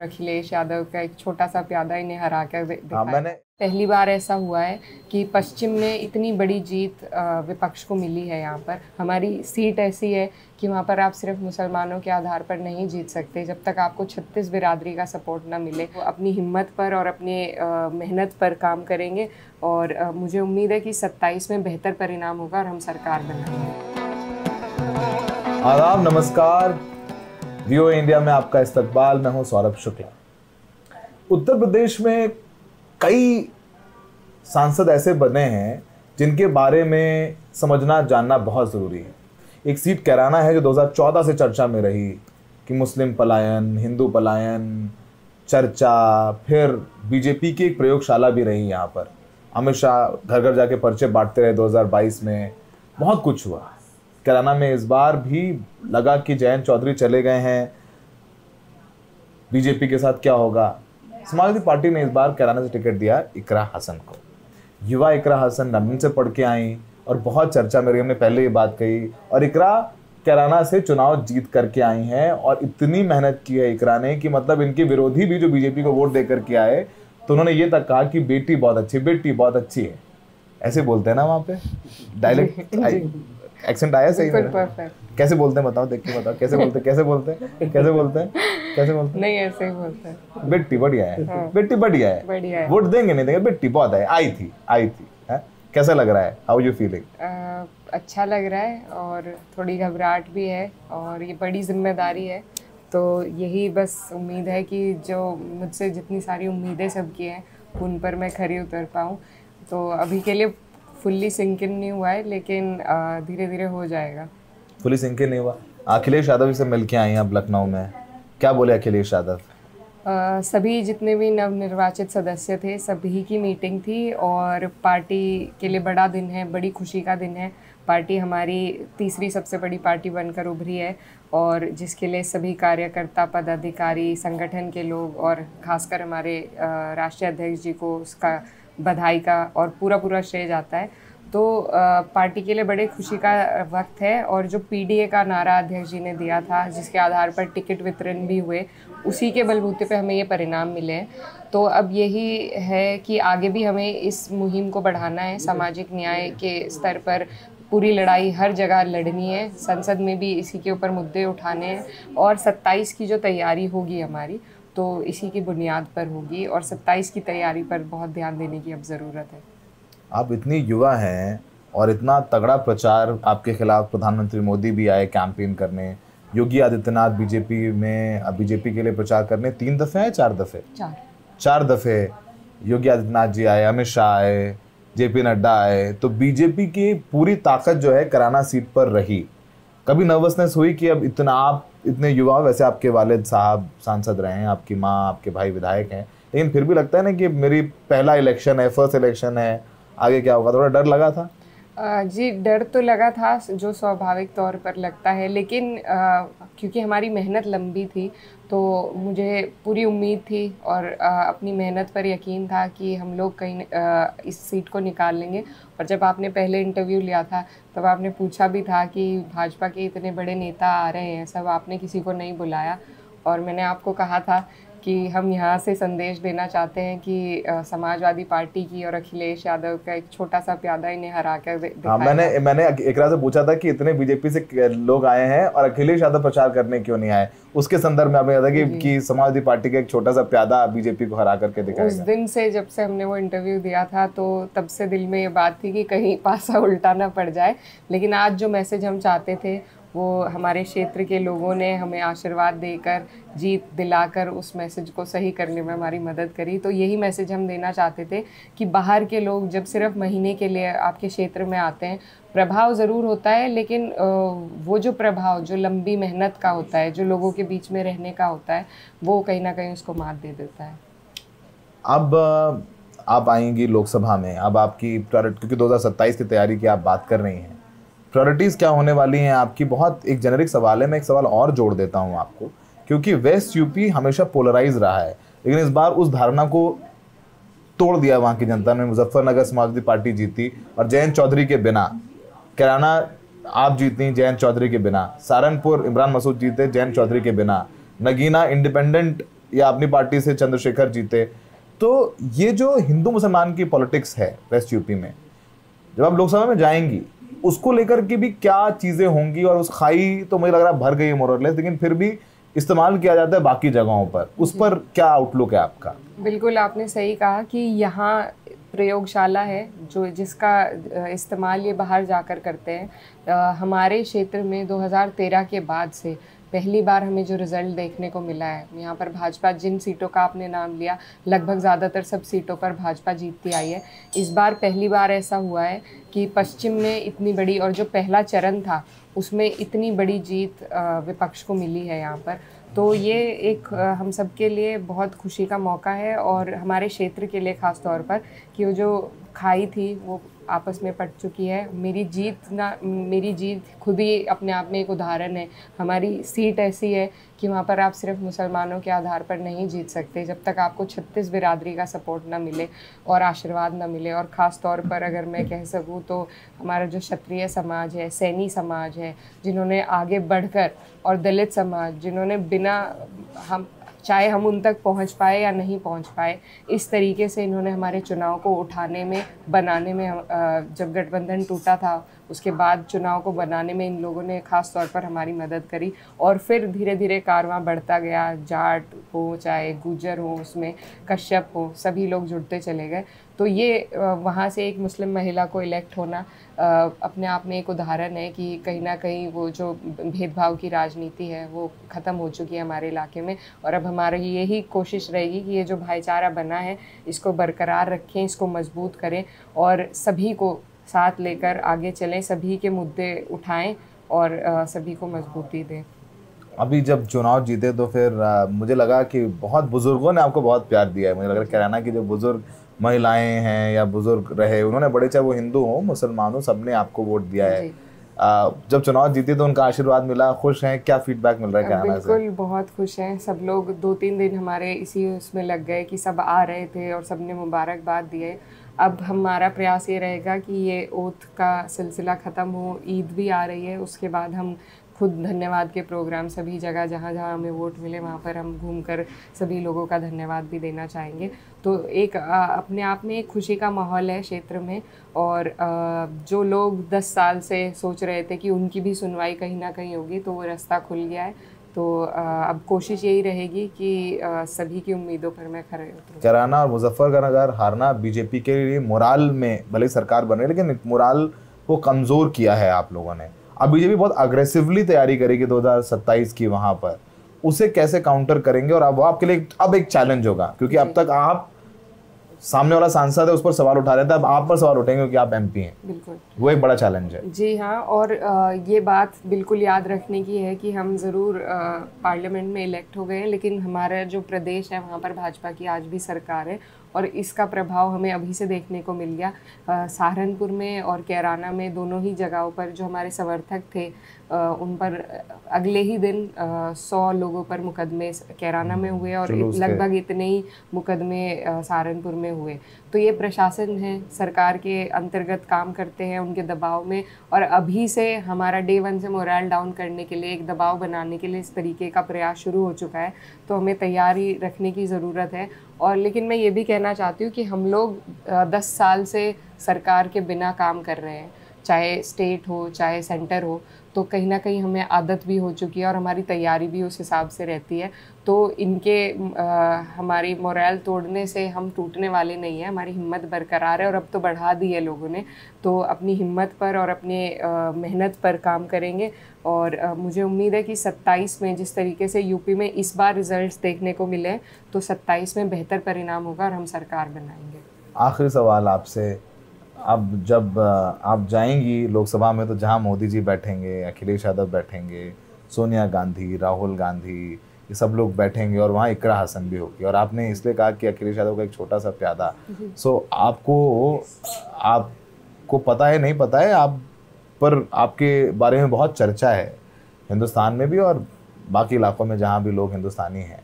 अखिलेश यादव का एक छोटा सा प्यादा इन्हें हरा कर दिखाया। मैंने पहली बार ऐसा हुआ है कि पश्चिम में इतनी बड़ी जीत विपक्ष को मिली है। यहाँ पर हमारी सीट ऐसी है कि वहाँ पर आप सिर्फ मुसलमानों के आधार पर नहीं जीत सकते। जब तक आपको 36 बिरादरी का सपोर्ट ना मिले, वो अपनी हिम्मत पर और अपने मेहनत पर काम करेंगे और मुझे उम्मीद है कि 27 में बेहतर परिणाम होगा और हम सरकार बनाएंगे। आदाब, नमस्कार। वीओए इंडिया में आपका इस्तकबाल। मैं हूं सौरभ शुक्ला। उत्तर प्रदेश में कई सांसद ऐसे बने हैं जिनके बारे में समझना जानना बहुत ज़रूरी है। एक सीट कैराना है जो 2014 से चर्चा में रही कि मुस्लिम पलायन, हिंदू पलायन चर्चा, फिर बीजेपी की एक प्रयोगशाला भी रही। यहाँ पर अमित शाह घर घर जाके पर्चे बांटते रहे। 2022 में बहुत कुछ हुआ। कैराना में इस बार भी लगा कि जयंत चौधरी चले गए हैं, बीजेपी के साथ क्या होगा। समाजवादी पार्टी ने इस बार कैराना से टिकट दिया इकरा हसन को। युवा इकरा हसन लंदन से पढ़ के आई और बहुत चर्चा में रही, हमने पहले ये बात कही। और इकरा कैराना से चुनाव जीत करके आई हैं और इतनी मेहनत की है इकरा ने कि मतलब इनके विरोधी भी जो बीजेपी को वोट देकर के आए तो उन्होंने ये तक कहा कि बेटी बहुत अच्छी, बेटी बहुत अच्छी है। ऐसे बोलते हैं ना वहाँ पे। डायलेक्ट एक्सेंट आया सही में? कैसे बोलते हैं बताओ, देख के बताओ कैसे बोलते हैं, कैसे बोलते हैं, कैसे बोलते हैं, कैसे बोलते हैं? नहीं, ऐसे ही बोलते हैं। बेटी बढ़िया है। हाँ। बेटी बढ़िया है, बढ़िया है। वोट देंगे नहीं देंगे, बेटी बहुत है, आई थी है? कैसा लग रहा है? How you feeling? अच्छा लग रहा है और थोड़ी घबराहट भी है और ये बड़ी जिम्मेदारी है। तो यही बस उम्मीद है कि जो मुझसे जितनी सारी उम्मीदें सबकी हैं उन पर मैं खरी उतर पाऊँ। तो अभी के लिए फुल्ली सिंक इन नहीं हुआ है, लेकिन धीरे धीरे हो जाएगा। फुल्ली सिंक इन नहीं हुआ। अखिलेश यादव से मिल के आई हैं अब लखनऊ में, क्या बोले अखिलेश यादव? सभी जितने भी नवनिर्वाचित सदस्य थे सभी की मीटिंग थी और पार्टी के लिए बड़ा दिन है, बड़ी खुशी का दिन है। पार्टी हमारी तीसरी सबसे बड़ी पार्टी बनकर उभरी है और जिसके लिए सभी कार्यकर्ता, पदाधिकारी, संगठन के लोग और खासकर हमारे राष्ट्रीय अध्यक्ष जी को उसका बधाई का और पूरा श्रेय जाता है। तो पार्टी के लिए बड़े खुशी का वक्त है और जो पीडीए का नारा अध्यक्ष जी ने दिया था, जिसके आधार पर टिकट वितरण भी हुए, उसी के बलबूते पे हमें ये परिणाम मिले हैं। तो अब यही है कि आगे भी हमें इस मुहिम को बढ़ाना है। सामाजिक न्याय के स्तर पर पूरी लड़ाई हर जगह लड़नी है, संसद में भी इसी के ऊपर मुद्दे उठाने हैं और 27 की जो तैयारी होगी हमारी तो इसी की बुनियाद पर होगी और 27 की तैयारी पर बहुत ध्यान देने की अब ज़रूरत है। आप इतनी युवा हैं और इतना तगड़ा प्रचार आपके खिलाफ प्रधानमंत्री मोदी भी आए कैंपेन करने, योगी आदित्यनाथ बीजेपी के लिए प्रचार करने 3 दफ़े आए, 4 दफ़े? 4 दफ़े योगी आदित्यनाथ जी आए, अमित शाह आए, जेपी नड्डा आए। तो बीजेपी की पूरी ताकत जो है कैराना सीट पर रही। कभी नर्वसनेस हुई कि अब आप इतने युवा, वैसे आपके वालिद साहब सांसद रहे हैं, आपकी माँ, आपके भाई विधायक हैं, लेकिन फिर भी लगता है ना कि मेरी पहला इलेक्शन है, फर्स्ट इलेक्शन है, आगे क्या होगा? थोड़ा डर लगा था? जी, डर तो लगा था, जो स्वाभाविक तौर पर लगता है, लेकिन क्योंकि हमारी मेहनत लंबी थी तो मुझे पूरी उम्मीद थी और अपनी मेहनत पर यकीन था कि हम लोग कहीं इस सीट को निकाल लेंगे। और जब आपने पहले इंटरव्यू लिया था तब आपने पूछा भी था कि भाजपा के इतने बड़े नेता आ रहे हैं, सब आपने किसी को नहीं बुलाया। और मैंने आपको कहा था कि हम यहाँ से संदेश देना चाहते हैं कि समाजवादी पार्टी की और अखिलेश यादव का एक छोटा सा प्यादा इन्हें हरा कर दिखाया। मैंने इकरा से पूछा था कि इतने बीजेपी से लोग आए हैं और अखिलेश यादव प्रचार करने क्यों नहीं आए, उसके संदर्भ में आपने कहा कि समाजवादी पार्टी का एक छोटा सा प्यादा बीजेपी को हरा करके दिखाएगा। उस दिन से, जब से हमने वो इंटरव्यू दिया था, तो तब से दिल में ये बात थी कि कहीं पासा उल्टा ना पड़ जाए। लेकिन आज जो मैसेज हम चाहते थे वो हमारे क्षेत्र के लोगों ने हमें आशीर्वाद देकर, जीत दिलाकर उस मैसेज को सही करने में हमारी मदद करी। तो यही मैसेज हम देना चाहते थे कि बाहर के लोग जब सिर्फ महीने के लिए आपके क्षेत्र में आते हैं, प्रभाव ज़रूर होता है, लेकिन वो जो प्रभाव जो लंबी मेहनत का होता है, जो लोगों के बीच में रहने का होता है, वो कहीं ना कहीं उसको मात दे देता है। अब आप आएंगी लोकसभा में, अब आपकी क्योंकि 2027 की तैयारी की आप बात कर रही हैं, प्रायोरिटीज़ क्या होने वाली हैं आपकी? बहुत एक जेनरिक सवाल है, मैं एक सवाल और जोड़ देता हूं आपको, क्योंकि वेस्ट यूपी हमेशा पोलराइज रहा है, लेकिन इस बार उस धारणा को तोड़ दिया वहां की जनता ने। मुजफ्फरनगर समाजवादी पार्टी जीती और जयंत चौधरी के बिना, कैराना आप जीती जयंत चौधरी के बिना, सहारनपुर इमरान मसूद जीते जयंत चौधरी के बिना, नगीना इंडिपेंडेंट या अपनी पार्टी से चंद्रशेखर जीते। तो ये जो हिंदू मुसलमान की पॉलिटिक्स है वेस्ट यूपी में, जब आप लोकसभा में जाएंगी उसको लेकर के भी क्या चीजें होंगी? और उस खाई तो मुझे लग रहा है भर गई है मोरलेस, लेकिन फिर भी इस्तेमाल किया जाता है बाकी जगहों पर, उस पर क्या आउटलुक है आपका? बिल्कुल, आपने सही कहा कि यहाँ प्रयोगशाला है जो जिसका इस्तेमाल ये बाहर जाकर करते हैं। हमारे क्षेत्र में 2013 के बाद से पहली बार हमें जो रिज़ल्ट देखने को मिला है, यहाँ पर भाजपा, जिन सीटों का आपने नाम लिया, लगभग ज़्यादातर सब सीटों पर भाजपा जीतती आई है। इस बार पहली बार ऐसा हुआ है कि पश्चिम में इतनी बड़ी, और जो पहला चरण था उसमें इतनी बड़ी जीत विपक्ष को मिली है यहाँ पर। तो ये एक हम सब के लिए बहुत खुशी का मौका है, और हमारे क्षेत्र के लिए ख़ास तौर पर कि वो जो खाई थी वो आपस में पट चुकी है। मेरी जीत खुद ही अपने आप में एक उदाहरण है। हमारी सीट ऐसी है कि वहाँ पर आप सिर्फ मुसलमानों के आधार पर नहीं जीत सकते जब तक आपको 36 बिरादरी का सपोर्ट ना मिले और आशीर्वाद ना मिले। और ख़ास तौर पर अगर मैं कह सकूँ तो हमारा जो क्षत्रिय समाज है, सैनी समाज है, जिन्होंने आगे बढ़कर, और दलित समाज जिन्होंने बिना चाहे हम उन तक पहुंच पाए या नहीं पहुंच पाए, इस तरीके से इन्होंने हमारे चुनाव को उठाने में, बनाने में, जब गठबंधन टूटा था उसके बाद चुनाव को बनाने में इन लोगों ने ख़ास तौर पर हमारी मदद करी। और फिर धीरे धीरे कारवां बढ़ता गया, जाट हो चाहे गुजर हो, उसमें कश्यप हो, सभी लोग जुड़ते चले गए। तो ये वहाँ से एक मुस्लिम महिला को इलेक्ट होना अपने आप में एक उदाहरण है कि कहीं ना कहीं वो जो भेदभाव की राजनीति है वो ख़त्म हो चुकी है हमारे इलाके में। और अब हमारी यही कोशिश रहेगी कि ये जो भाईचारा बना है इसको बरकरार रखें, इसको मजबूत करें और सभी को साथ लेकर आगे चलें, सभी के मुद्दे उठाएं और सभी को मजबूती दें। अभी जब चुनाव जीते तो फिर मुझे लगा कि बहुत बुजुर्गों ने आपको बहुत प्यार दिया है। मुझे लग रहा है कैराना की जो बुजुर्ग महिलाएं हैं या बुजुर्ग रहे, उन्होंने बड़े, चाहे वो हिंदू हो मुसलमान हो, सबने आपको वोट दिया है। जब चुनाव जीते तो उनका आशीर्वाद मिला, खुश हैं? क्या फीडबैक मिल रहा है कैराना से? बिल्कुल बहुत खुश हैं सब लोग। 2-3 दिन हमारे इसी उसमें लग गए कि सब आ रहे थे और सबने मुबारकबाद दिए। अब हमारा प्रयास ये रहेगा कि ये ओथ का सिलसिला ख़त्म हो, ईद भी आ रही है, उसके बाद हम खुद धन्यवाद के प्रोग्राम सभी जगह जहाँ जहाँ हमें वोट मिले वहाँ पर हम घूमकर सभी लोगों का धन्यवाद भी देना चाहेंगे। तो एक अपने आप में एक खुशी का माहौल है क्षेत्र में। और जो लोग 10 साल से सोच रहे थे कि उनकी भी सुनवाई कहीं ना कहीं होगी, तो वो रास्ता खुल गया है। तो अब कोशिश यही रहेगी कि सभी की उम्मीदों पर मैं खरे उतरूं। कैराना और मुजफ्फरनगर हारना बीजेपी के लिए मोराल में, भले सरकार बने लेकिन मोराल को कमज़ोर किया है आप लोगों ने। अब बीजेपी बहुत अग्रेसिवली तैयारी करेगी 2027 की, वहाँ पर उसे कैसे काउंटर करेंगे? और अब वो आपके लिए अब एक चैलेंज होगा, क्योंकि अब तक आप सामने वाला सांसद है उस पर सवाल उठा रहे थे, अब आप पर सवाल उठेंगे क्योंकि आप एमपी हैं। बिल्कुल, वो एक बड़ा चैलेंज है। जी हाँ। और ये बात बिल्कुल याद रखने की है कि हम ज़रूर पार्लियामेंट में इलेक्ट हो गए हैं, लेकिन हमारा जो प्रदेश है वहाँ पर भाजपा की आज भी सरकार है और इसका प्रभाव हमें अभी से देखने को मिल गया। सहारनपुर में और कैराना में, दोनों ही जगहों पर जो हमारे समर्थक थे उन पर अगले ही दिन 100 लोगों पर मुकदमे कैराना में हुए और लगभग इतने ही मुकदमे सहारनपुर में हुए। तो ये प्रशासन है, सरकार के अंतर्गत काम करते हैं, उनके दबाव में। और अभी से हमारा डे 1 से मोरल डाउन करने के लिए, एक दबाव बनाने के लिए इस तरीके का प्रयास शुरू हो चुका है। तो हमें तैयारी रखने की ज़रूरत है। और लेकिन मैं ये भी कहना चाहती हूँ कि हम लोग 10 साल से सरकार के बिना काम कर रहे हैं, चाहे स्टेट हो चाहे सेंटर हो, तो कहीं ना कहीं हमें आदत भी हो चुकी है और हमारी तैयारी भी उस हिसाब से रहती है। तो इनके हमारी मोरल तोड़ने से हम टूटने वाले नहीं हैं, हमारी हिम्मत बरकरार है और अब तो बढ़ा दी है लोगों ने। तो अपनी हिम्मत पर और अपने मेहनत पर काम करेंगे। और मुझे उम्मीद है कि 27 में जिस तरीके से यूपी में इस बार रिजल्ट्स देखने को मिले, तो 27 में बेहतर परिणाम होगा और हम सरकार बनाएंगे। आखिरी सवाल आपसे, अब जब आप जाएंगी लोकसभा में तो जहां मोदी जी बैठेंगे, अखिलेश यादव बैठेंगे, सोनिया गांधी, राहुल गांधी, ये सब लोग बैठेंगे और वहाँ इकरा हसन भी होगी। और आपने इसलिए कहा कि अखिलेश यादव का एक छोटा सा प्यादा, सो आपको पता है, नहीं पता है, आप पर आपके बारे में बहुत चर्चा है हिंदुस्तान में भी और बाकी इलाकों में जहाँ भी लोग हिंदुस्तानी हैं।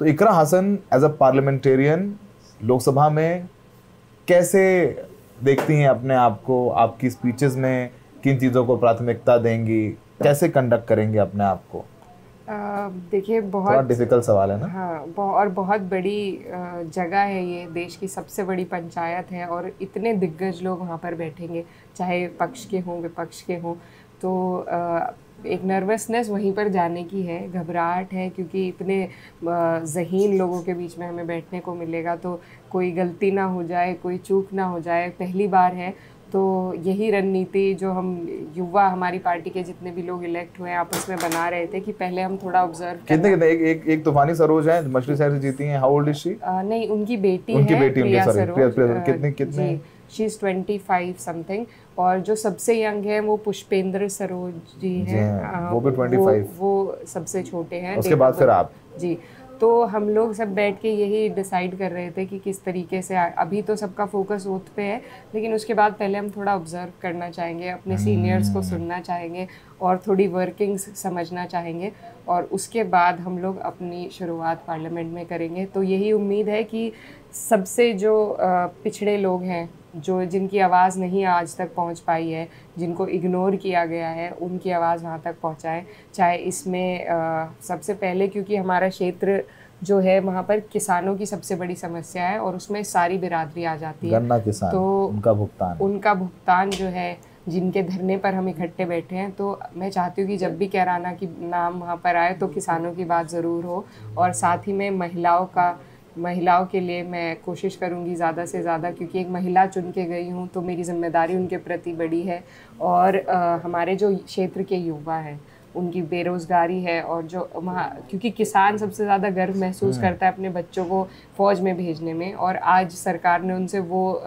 तो Iqra Hasan as a parliamentarian Lok Sabha में कैसे देखती हैं अपने आप को? आपकी स्पीचेस में किन चीज़ों को प्राथमिकता देंगी? कैसे कंडक्ट करेंगे अपने आप को? देखिए थोड़ा बहुत डिफिकल्ट सवाल है ना। हाँ, और बहुत बड़ी जगह है ये, देश की सबसे बड़ी पंचायत है और इतने दिग्गज लोग वहाँ पर बैठेंगे, चाहे पक्ष के हों विपक्ष के हों, तो एक नर्वसनेस वहीं पर जाने की है, घबराहट है, क्योंकि इतने ज़हीन लोगों के बीच में हमें बैठने को मिलेगा, तो कोई गलती ना हो जाए, कोई चूक ना हो जाए, पहली बार है। तो यही रणनीति जो हम युवा, हमारी पार्टी के जितने भी लोग इलेक्ट हुए हैं, आपस में बना रहे थे कि पहले हम थोड़ा ऑब्जर्व कितने कितने एक तूफानी सरोज है, मछली शहर से जीती हैं। How old is she? नहीं, उनकी बेटी उनकी है बेटी, प्रिया उनके सरोज। कितने कितने? जी, शी इज़ 25 समथिंग। और जो सबसे यंग है वो पुष्पेंद्र सरोज जी हैं, वो भी 25। वो सबसे छोटे हैं। उसके बाद फिर आप? जी, तो हम लोग सब बैठ के यही डिसाइड कर रहे थे कि किस तरीके से अभी तो सबका फोकस ओथ पे है, लेकिन उसके बाद पहले हम थोड़ा ऑब्जर्व करना चाहेंगे, अपने सीनियर्स को सुनना चाहेंगे और थोड़ी वर्किंग्स समझना चाहेंगे, और उसके बाद हम लोग अपनी शुरुआत पार्लियामेंट में करेंगे। तो यही उम्मीद है कि सबसे जो पिछड़े लोग हैं, जो जिनकी आवाज़ नहीं आज तक पहुंच पाई है, जिनको इग्नोर किया गया है, उनकी आवाज़ वहां तक पहुंचाएं। चाहे इसमें सबसे पहले, क्योंकि हमारा क्षेत्र जो है वहाँ पर किसानों की सबसे बड़ी समस्या है और उसमें सारी बिरादरी आ जाती है। गन्ना किसान, तो उनका भुगतान जो है, जिनके धरने पर हम इकट्ठे बैठे हैं, तो मैं चाहती हूँ कि जब भी कैराना की नाम वहाँ पर आए तो किसानों की बात ज़रूर हो। और साथ ही में महिलाओं के लिए मैं कोशिश करूँगी ज़्यादा से ज़्यादा, क्योंकि एक महिला चुन के गई हूँ तो मेरी जिम्मेदारी उनके प्रति बड़ी है। और हमारे जो क्षेत्र के युवा हैं, उनकी बेरोज़गारी है, और जो वहाँ, क्योंकि किसान सबसे ज़्यादा गर्व महसूस करता है अपने बच्चों को फ़ौज में भेजने में, और आज सरकार ने उनसे वो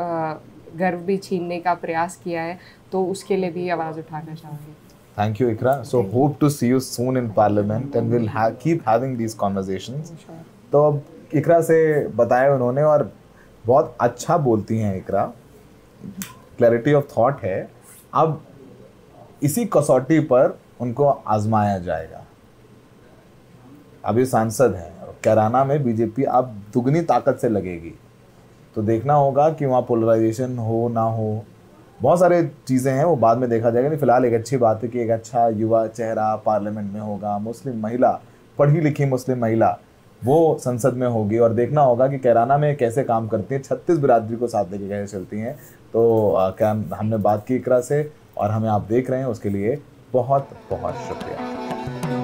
गर्व भी छीनने का प्रयास किया है, तो उसके लिए भी आवाज़ उठाना चाहूँगी। Thank you, Ikra. So hope to see you soon in Parliament and we'll keep having these conversations. तो अब इकरा से बताया उन्होंने, और बहुत अच्छा बोलती हैं इकरा, क्लैरिटी ऑफ थॉट है। अब इसी कसौटी पर उनको आजमाया जाएगा। अब ये सांसद हैं, कैराना में बीजेपी अब दुगनी ताकत से लगेगी, तो देखना होगा कि वहाँ पोलराइजेशन हो ना हो, बहुत सारे चीज़ें हैं, वो बाद में देखा जाएगा। नहीं, फिलहाल एक अच्छी बात है कि एक अच्छा युवा चेहरा पार्लियामेंट में होगा, मुस्लिम महिला, पढ़ी लिखी मुस्लिम महिला, वो संसद में होगी, और देखना होगा कि कैराना में कैसे काम करती हैं, 36 बिरादरी को साथ लेके कैसे चलती हैं। तो क्या हमने बात की इकरा से, और हमें आप देख रहे हैं, उसके लिए बहुत बहुत शुक्रिया।